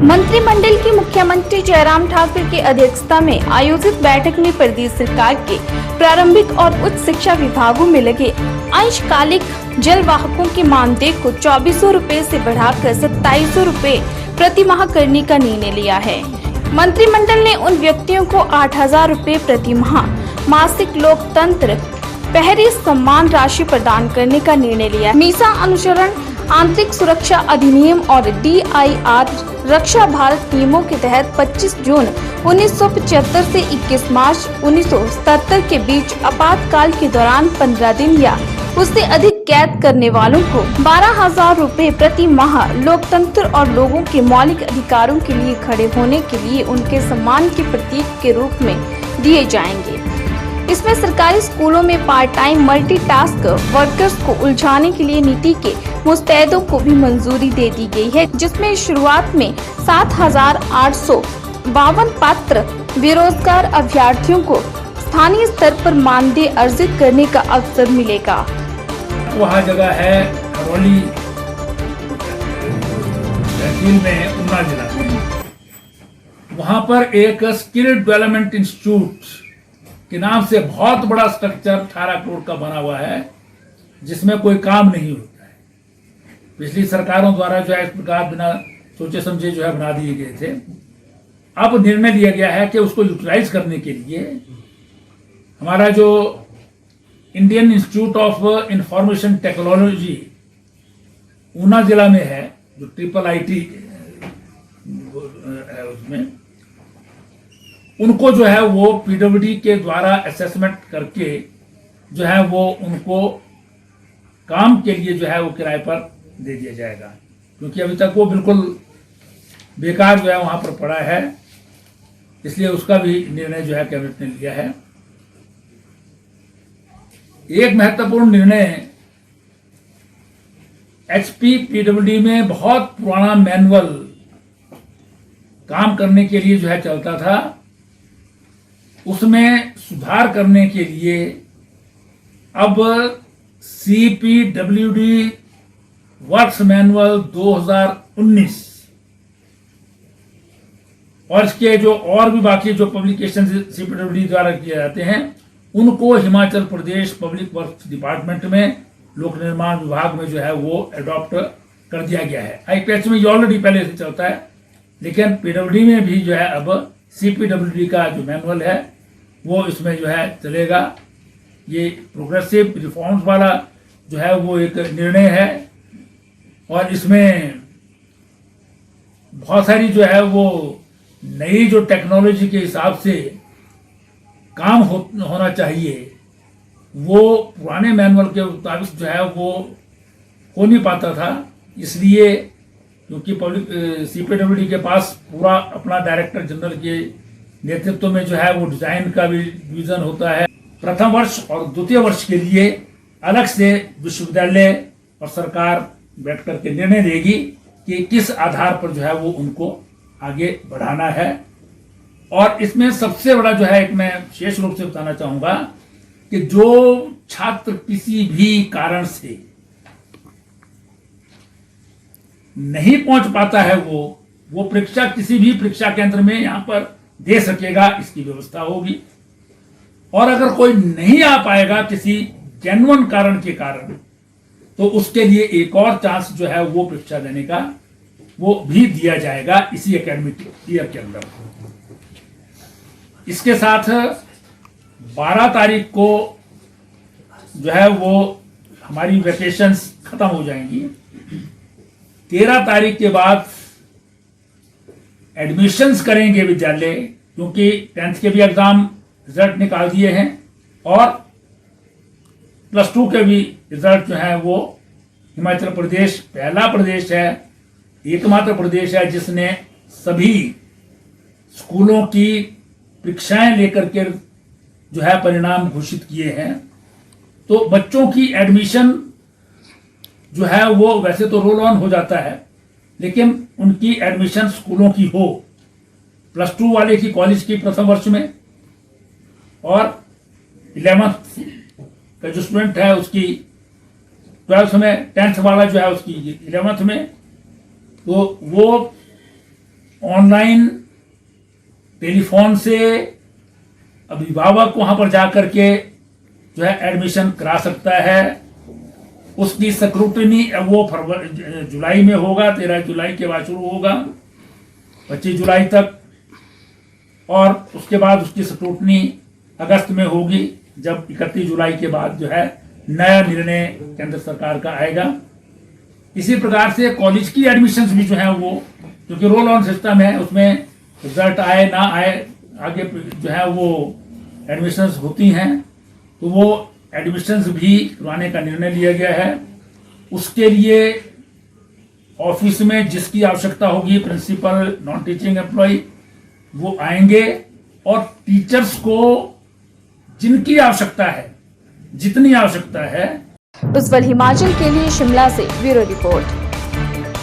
मंत्रिमंडल की मुख्यमंत्री जयराम ठाकुर की अध्यक्षता में आयोजित बैठक में प्रदेश सरकार के प्रारंभिक और उच्च शिक्षा विभागों में लगे अंशकालिक जलवाहकों के मानदेय को 2400 रूपए से बढ़ाकर 2700 रूपए प्रति माह करने का निर्णय लिया है। मंत्रिमंडल ने उन व्यक्तियों को 8000 रूपए प्रति माह मासिक लोकतंत्र प्रहरी सम्मान राशि प्रदान करने का निर्णय लिया। मीसा अनुसरण आंतरिक सुरक्षा अधिनियम और DIR रक्षा भारत नियमों के तहत 25 जून 1975 से 21 मार्च 1977 के बीच आपातकाल के दौरान 15 दिन या उससे अधिक कैद करने वालों को 12,000 रूपए प्रति माह लोकतंत्र और लोगों के मौलिक अधिकारों के लिए खड़े होने के लिए उनके सम्मान के प्रतीक के रूप में दिए जाएंगे। इसमें सरकारी स्कूलों में पार्ट टाइम मल्टीटास्क वर्कर्स को उलझाने के लिए नीति के मुस्तैदों को भी मंजूरी दे दी गई है, जिसमें शुरुआत में 7,852 पात्र बेरोजगार अभ्यर्थियों को स्थानीय स्तर पर मानदेय अर्जित करने का अवसर मिलेगा। वहाँ जगह है करौली तहसील में ऊना जिला में, वहाँ पर एक स्किल डेवलपमेंट इंस्टीट्यूट के नाम से बहुत बड़ा स्ट्रक्चर 18 करोड़ का बना हुआ है, जिसमें कोई काम नहीं होता है। पिछली सरकारों द्वारा जो है इस प्रकार बिना सोचे समझे जो है बना दिए गए थे। अब निर्णय लिया गया है कि उसको यूटिलाइज करने के लिए हमारा जो Indian institute of information technology Una जिला में है, जो IIIT है, उसमें उनको जो है वो PWD के द्वारा असेसमेंट करके जो है वो उनको काम के लिए जो है वो किराए पर दे दिया जाएगा, क्योंकि अभी तक वो बिल्कुल बेकार जो है वहां पर पड़ा है। इसलिए उसका भी निर्णय जो है कैबिनेट ने लिया है। एक महत्वपूर्ण निर्णय, HP PWD में बहुत पुराना मैनुअल काम करने के लिए जो है चलता था, उसमें सुधार करने के लिए अब CPWD वर्क्स मैनुअल 2019 और इसके जो और भी बाकी जो पब्लिकेशन CPWD द्वारा किए जाते हैं, उनको Himachal Pradesh public works department में लोक निर्माण विभाग में जो है वो अडॉप्ट कर दिया गया है। IPH में ये ऑलरेडी पहले से चलता है, लेकिन PWD में भी जो है अब CPWD का जो मैनुअल है वो इसमें जो है चलेगा। ये प्रोग्रेसिव रिफॉर्म्स वाला जो है वो एक निर्णय है और इसमें बहुत सारी जो है वो नई जो टेक्नोलॉजी के हिसाब से काम होना चाहिए, वो पुराने मैनुअल के मुताबिक जो है वो हो नहीं पाता था। इसलिए क्योंकि CPWD के पास पूरा अपना डायरेक्टर जनरल के नेतृत्व में जो है वो डिजाइन का भी डिवीजन होता है। प्रथम वर्ष और द्वितीय वर्ष के लिए अलग से विश्वविद्यालय और सरकार बैठ करके निर्णय लेगी कि किस आधार पर जो है वो उनको आगे बढ़ाना है। और इसमें सबसे बड़ा जो है एक मैं विशेष रूप से बताना चाहूंगा कि जो छात्र किसी भी कारण से नहीं पहुंच पाता है वो परीक्षा किसी भी परीक्षा केंद्र में यहां पर दे सकेगा, इसकी व्यवस्था होगी। और अगर कोई नहीं आ पाएगा किसी जेन्युइन कारण के कारण, तो उसके लिए एक और चांस जो है वो परीक्षा देने का वो भी दिया जाएगा इसी एकेडमिक ईयर के अंदर। इसके साथ 12 तारीख को जो है वो हमारी वैकेशंस खत्म हो जाएंगी। 13 तारीख के बाद एडमिशंस करेंगे विद्यालय, क्योंकि 10th के भी एग्जाम रिजल्ट निकाल दिए हैं और +2 के भी रिजल्ट जो है वो हिमाचल प्रदेश पहला प्रदेश है, एकमात्र प्रदेश है जिसने सभी स्कूलों की परीक्षाएं लेकर के जो है परिणाम घोषित किए हैं। तो बच्चों की एडमिशन जो है वो वैसे तो रोल ऑन हो जाता है, लेकिन उनकी एडमिशन स्कूलों की हो, +2 वाले की कॉलेज की प्रथम वर्ष में और 11th का जो स्टूडेंट है उसकी 12th में, 10th वाला जो है उसकी 11th में, तो वो ऑनलाइन टेलीफोन से अभिभावक वहां पर जाकर के जो है एडमिशन करा सकता है। उसकी स्क्रूटनी वो जुलाई में होगा, 13 जुलाई के बाद शुरू होगा 25 जुलाई तक, और उसके बाद उसकी स्क्रूटनी अगस्त में होगी, जब 31 जुलाई के बाद जो है नया निर्णय केंद्र सरकार का आएगा। इसी प्रकार से कॉलेज की एडमिशन्स भी जो है वो, क्योंकि रोल ऑन सिस्टम है, उसमें रिजल्ट आए ना आए आगे जो है वो एडमिशन्स होती हैं, तो वो एडमिशन्स भी करवाने का निर्णय लिया गया है। उसके लिए ऑफिस में जिसकी आवश्यकता होगी, प्रिंसिपल, नॉन टीचिंग एम्प्लॉय, वो आएंगे और टीचर्स को जिनकी आवश्यकता है, जितनी आवश्यकता है। उज्ज्वल हिमाचल के लिए शिमला से ब्यूरो रिपोर्ट।